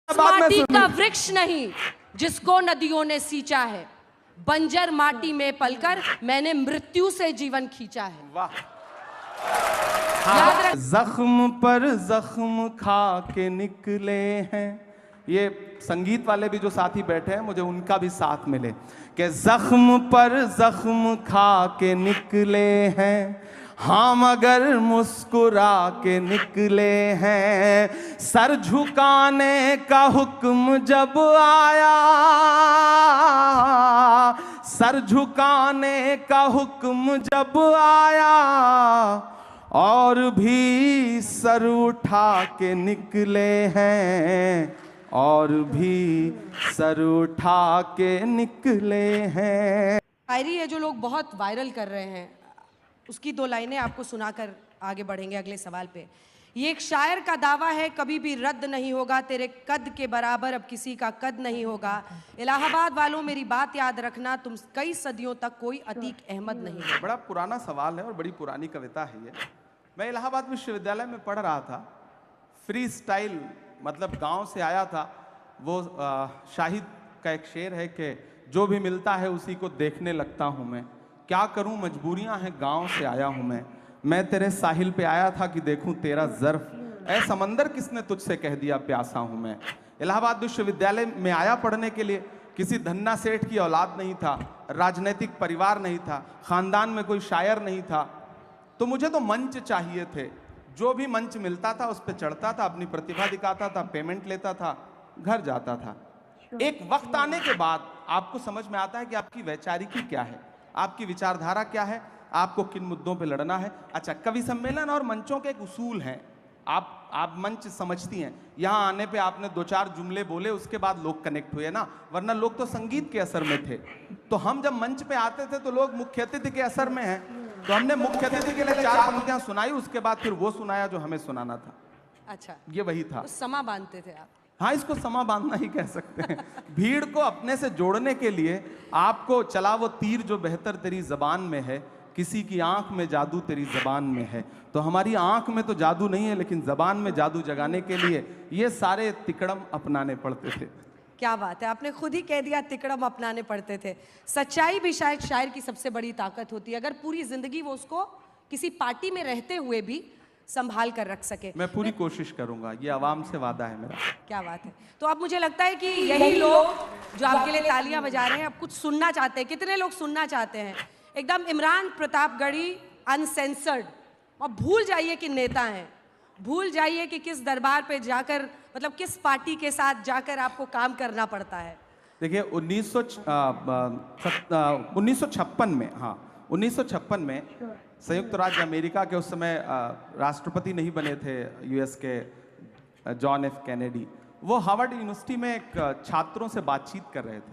माटी का वृक्ष नहीं जिसको नदियों ने सींचा है, बंजर माटी में पलकर मैंने मृत्यु से जीवन खींचा है। वाह। हाँ। जख्म पर जख्म खा के निकले हैं, ये संगीत वाले भी जो साथी बैठे हैं मुझे उनका भी साथ मिले कि जख्म पर जख्म खा के निकले हैं, हाँ मगर मुस्कुरा के निकले हैं। सर झुकाने का हुक्म जब आया, सर झुकाने का हुक्म जब आया, और भी सर उठा के निकले हैं, और भी सर उठा के निकले हैं। शायरी है जो लोग बहुत वायरल कर रहे हैं, उसकी दो लाइनें आपको सुनाकर आगे बढ़ेंगे अगले सवाल पे। ये एक शायर का दावा है, कभी भी रद्द नहीं होगा, तेरे कद के बराबर अब किसी का कद नहीं होगा। इलाहाबाद वालों मेरी बात याद रखना, तुम कई सदियों तक कोई अतीक अहमद नहीं हो। बड़ा पुराना सवाल है और बड़ी पुरानी कविता है ये। मैं इलाहाबाद विश्वविद्यालय में पढ़ रहा था, फ्री स्टाइल मतलब गांव से आया था। वो शाहिद का एक शेर है कि जो भी मिलता है उसी को देखने लगता हूँ मैं, क्या करूँ मजबूरियाँ हैं गांव से आया हूँ मैं तेरे साहिल पे आया था कि देखूं तेरा ज़र्फ, ऐ समंदर किसने तुझसे कह दिया प्यासा हूँ मैं। इलाहाबाद विश्वविद्यालय में आया पढ़ने के लिए, किसी धन्ना सेठ की औलाद नहीं था, राजनीतिक परिवार नहीं था, ख़ानदान में कोई शायर नहीं था, तो मुझे तो मंच चाहिए थे। जो भी मंच मिलता था उस पर चढ़ता था, अपनी प्रतिभा दिखाता था, पेमेंट लेता था, घर जाता था। एक वक्त आने के बाद आपको समझ में आता है कि आपकी वैचारिकी क्या है, आपकी विचारधारा क्या है, आपको किन मुद्दों पे लड़ना है। अच्छा, कवि सम्मेलन और मंचों के एक उसूल हैं, आप मंच समझती हैं। यहाँ आने पे आपने दो चार जुमले बोले, उसके बाद लोग कनेक्ट हुए ना, वरना लोग तो संगीत के असर में थे। तो हम जब मंच पे आते थे तो लोग मुख्य अतिथि के असर में हैं, तो हमने मुख्य अतिथि के लिए चार पंक्तियां सुनाई, उसके बाद फिर वो सुनाया जो हमें सुनाना था। अच्छा, ये वही था। तो समा बांधते थे आप? हाँ, इसको समा बांधना ही कह सकते हैं। भीड़ को अपने से जोड़ने के लिए आपको चला वो तीर जो बेहतर तेरी जबान में है, किसी की आंख में जादू तेरी जबान में है। तो हमारी आंख में तो जादू नहीं है, लेकिन जबान में जादू जगाने के लिए ये सारे तिकड़म अपनाने पड़ते थे। क्या बात है, आपने खुद ही कह दिया तिकड़म अपनाने पड़ते थे। सच्चाई भी शायद शायर की सबसे बड़ी ताकत होती है, अगर पूरी जिंदगी वो उसको किसी पार्टी में रहते हुए भी संभाल कर रख सके। मैं पूरी कोशिश करूंगा, ये आवाम से वादा है मेरा। क्या बात है। तो अब मुझे लगता है कि यही लोग जो आपके लिए तालियां बजा रहे हैं अब कुछ सुनना चाहते हैं। कितने लोग सुनना चाहते हैं? एकदम इमरान प्रतापगढ़ी अनसेंसर्ड। और भूल जाइए कि नेता हैं, भूल जाइए कि किस दरबार पे जाकर, मतलब किस पार्टी के साथ जाकर आपको काम करना पड़ता है। देखिए 1956 में, हाँ 1956 में संयुक्त राज्य अमेरिका के उस समय राष्ट्रपति नहीं बने थे यूएस के जॉन एफ कैनेडी। वो हार्वर्ड यूनिवर्सिटी में एक छात्रों से बातचीत कर रहे थे,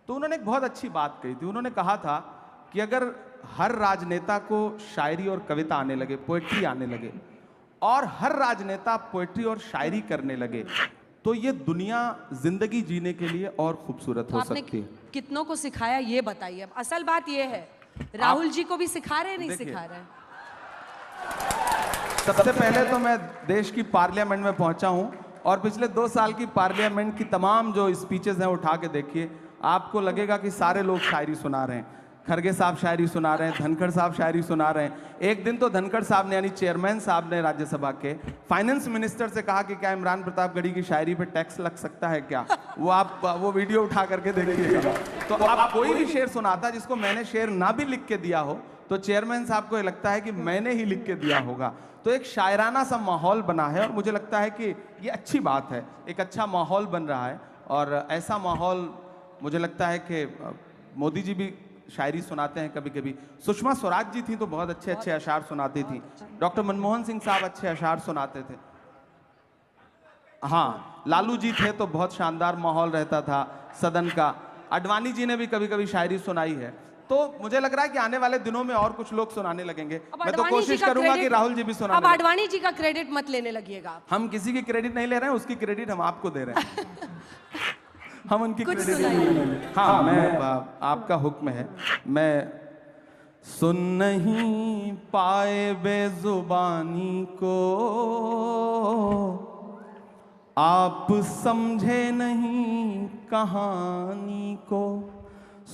तो उन्होंने एक बहुत अच्छी बात कही थी। उन्होंने कहा था कि अगर हर राजनेता को शायरी और कविता आने लगे, पोएट्री आने लगे, और हर राजनेता पोएट्री और शायरी करने लगे, तो ये दुनिया जिंदगी जीने के लिए और खूबसूरत हो सकती है। कितनों को सिखाया ये बताइए। अब असल बात ये है, राहुल जी को भी सिखा रहे हैं, नहीं सिखा रहे हैं? सबसे पहले तो मैं देश की पार्लियामेंट में पहुंचा हूं, और पिछले 2 साल की पार्लियामेंट की तमाम जो स्पीचेस हैं उठा के देखिए, आपको लगेगा कि सारे लोग शायरी सुना रहे हैं। खरगे साहब शायरी सुना रहे हैं, धनखड़ साहब शायरी सुना रहे हैं। एक दिन तो धनखड़ साहब ने, यानी चेयरमैन साहब ने राज्यसभा के, फाइनेंस मिनिस्टर से कहा कि क्या इमरान प्रतापगढ़ी की शायरी पे टैक्स लग सकता है क्या? वो आप वो वीडियो उठा करके देखिएगा। तो आप कोई भी शेर सुनाता जिसको मैंने शेर ना भी लिख के दिया हो, तो चेयरमैन साहब को लगता है कि मैंने ही लिख के दिया होगा। तो एक शायराना सा माहौल बना है, और मुझे लगता है कि ये अच्छी बात है, एक अच्छा माहौल बन रहा है। और ऐसा माहौल मुझे लगता है कि मोदी जी भी शायरी सुनाते हैं कभी कभी, सुषमा स्वराज जी थी तो बहुत अच्छे अच्छे अशार सुनाती थी, डॉक्टर मनमोहन सिंह साहब अच्छे अशार सुनाते थे, हाँ लालू जी थे तो बहुत शानदार माहौल रहता था सदन का, आडवाणी जी ने भी कभी कभी शायरी सुनाई है। तो मुझे लग रहा है कि आने वाले दिनों में और कुछ लोग सुनाने लगेंगे। मैं तो कोशिश करूंगा कि राहुल जी भी सुनाने। अब आडवाणी जी का क्रेडिट मत लेने लगिएगा। हम किसी की क्रेडिट नहीं ले रहे हैं, उसकी क्रेडिट हम आपको दे रहे हैं। हम उनकी क्रेडिट नहीं लेंगे। हाँ, मैं आपका हुक्म है। मैं सुन नहीं पाए बेजुबानी को, आप समझे नहीं कहानी को,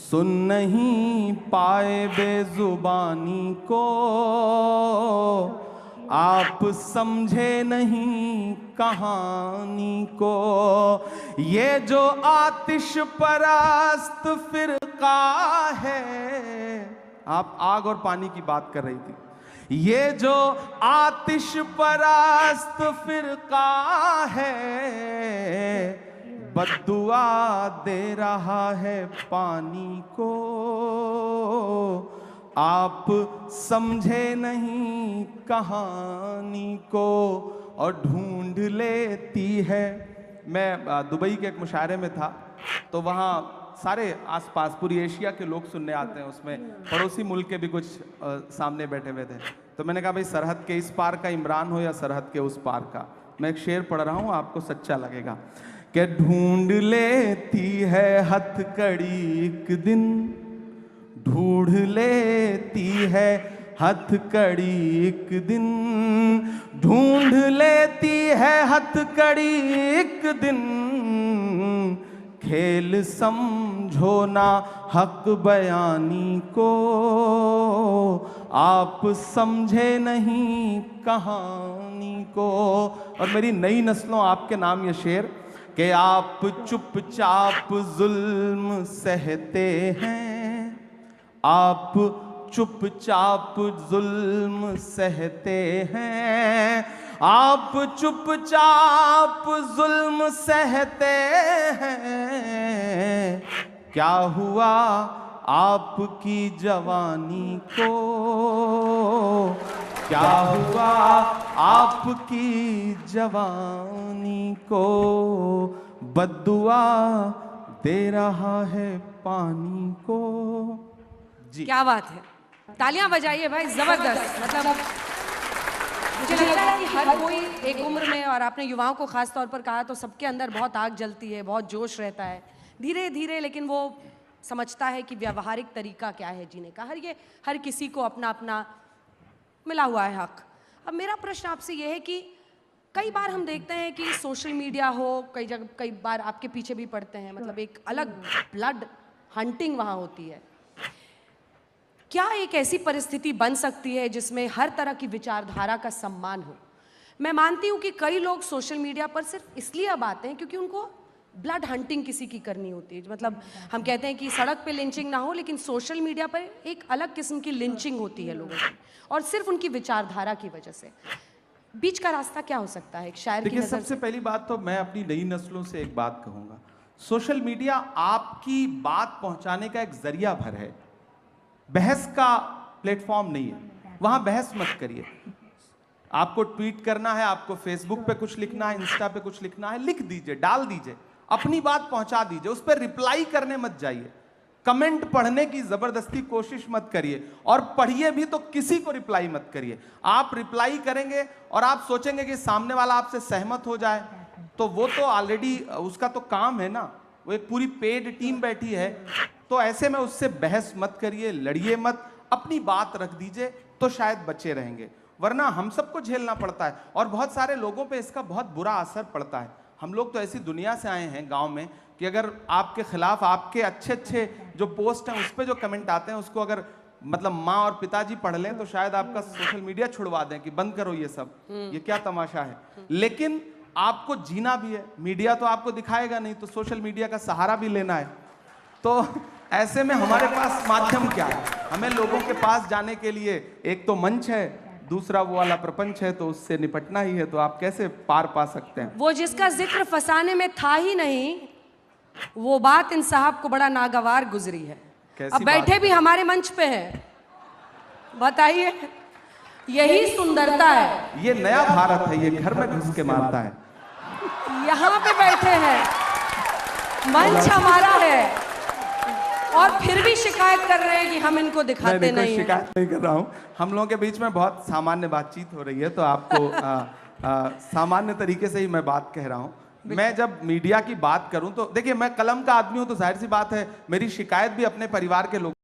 सुन नहीं पाए बेजुबानी को। आप समझे नहीं कहानी को, ये जो आतिश परस्त फिरका है। आप आग और पानी की बात कर रही थी। ये जो आतिश परस्त फिरका है, बद्दुआ दे रहा है पानी को। आप समझे नहीं कहानी को और ढूंढ लेती है। मैं दुबई के एक मुशायरे में था, तो वहाँ सारे आसपास पूरी एशिया के लोग सुनने आते हैं। उसमें पड़ोसी मुल्क के भी कुछ सामने बैठे हुए थे। तो मैंने कहा भाई सरहद के इस पार का इमरान हो या सरहद के उस पार का। मैं एक शेर पढ़ रहा हूँ, आपको सच्चा लगेगा कि ढूंढ लेती है हथकड़ी एक दिन, ढूंढ लेती है हथकड़ी एक दिन, ढूंढ लेती है हथकड़ी एक दिन। खेल समझो ना हक बयानी को, आप समझे नहीं कहानी को। और मेरी नई नस्लों आपके नाम ये शेर कि आप चुपचाप जुल्म सहते हैं, आप चुपचाप जुल्म सहते हैं, आप चुपचाप जुल्म सहते हैं। क्या हुआ आपकी जवानी को, क्या हुआ आपकी जवानी को। बद्दुआ दे रहा है पानी को। जी क्या बात है, तालियां बजाइए भाई, जबरदस्त। मतलब मुझे लगता है कि हर कोई एक उम्र में, और आपने युवाओं को खास तौर पर कहा, तो सबके अंदर बहुत आग जलती है, बहुत जोश रहता है धीरे धीरे, लेकिन वो समझता है कि व्यावहारिक तरीका क्या है जीने का। हर किसी को अपना अपना मिला हुआ है हक। अब मेरा प्रश्न आपसे ये है कि कई बार हम देखते हैं कि सोशल मीडिया हो, कई बार आपके पीछे भी पड़ते हैं, मतलब एक अलग ब्लड हंटिंग वहाँ होती है। क्या एक ऐसी परिस्थिति बन सकती है जिसमें हर तरह की विचारधारा का सम्मान हो? मैं मानती हूँ कि कई लोग सोशल मीडिया पर सिर्फ इसलिए अब आते हैं क्योंकि उनको ब्लड हंटिंग किसी की करनी होती है। मतलब हम कहते हैं कि सड़क पे लिंचिंग ना हो, लेकिन सोशल मीडिया पर एक अलग किस्म की लिंचिंग होती है लोगों की, और सिर्फ उनकी विचारधारा की वजह से। बीच का रास्ता क्या हो सकता है एक शायर की देखिए, नजर सबसे पहली बात तो मैं अपनी नई नस्लों से एक बात कहूंगा, सोशल मीडिया आपकी बात पहुंचाने का एक जरिया भर है, बहस का प्लेटफॉर्म नहीं है। वहां बहस मत करिए। आपको ट्वीट करना है, आपको फेसबुक पे कुछ लिखना है, इंस्टा पे कुछ लिखना है, लिख दीजिए, डाल दीजिए, अपनी बात पहुंचा दीजिए। उस पर रिप्लाई करने मत जाइए, कमेंट पढ़ने की जबरदस्ती कोशिश मत करिए, और पढ़िए भी तो किसी को रिप्लाई मत करिए। आप रिप्लाई करेंगे और आप सोचेंगे कि सामने वाला आपसे सहमत हो जाए, तो वो तो ऑलरेडी उसका तो काम है ना, वो एक पूरी पेड टीम बैठी है। तो ऐसे में उससे बहस मत करिए, लड़िए मत, अपनी बात रख दीजिए, तो शायद बचे रहेंगे। वरना हम सबको झेलना पड़ता है, और बहुत सारे लोगों पे इसका बहुत बुरा असर पड़ता है। हम लोग तो ऐसी दुनिया से आए हैं गांव में कि अगर आपके खिलाफ आपके अच्छे अच्छे जो पोस्ट हैं उस पर जो कमेंट आते हैं, उसको अगर मतलब माँ और पिताजी पढ़ लें तो शायद आपका सोशल मीडिया छुड़वा दें कि बंद करो ये सब, ये क्या तमाशा है। लेकिन आपको जीना भी है, मीडिया तो आपको दिखाएगा नहीं, तो सोशल मीडिया का सहारा भी लेना है। तो ऐसे में हमारे पास माध्यम क्या है? हमें लोगों के पास जाने के लिए एक तो मंच है, दूसरा वो वाला प्रपंच है, तो उससे निपटना ही है। तो आप कैसे पार पा सकते हैं? वो जिसका जिक्र फसाने में था ही नहीं, वो बात इन साहब को बड़ा नागवार गुजरी है। अब बैठे भी हमारे मंच पे हैं, बताइए, यही सुंदरता है। ये नया भारत है, ये घर में घुस के मारता है। यहाँ पे बैठे हैं, मंच हमारा है, और फिर भी शिकायत कर रहे हैं कि हम इनको दिखाते नहीं हैं। शिकायत नहीं कर रहा हूँ, हम लोगों के बीच में बहुत सामान्य बातचीत हो रही है, तो आपको सामान्य तरीके से ही मैं बात कह रहा हूँ। मैं जब मीडिया की बात करूं तो देखिए, मैं कलम का आदमी हूं, तो जाहिर सी बात है मेरी शिकायत भी अपने परिवार के लोग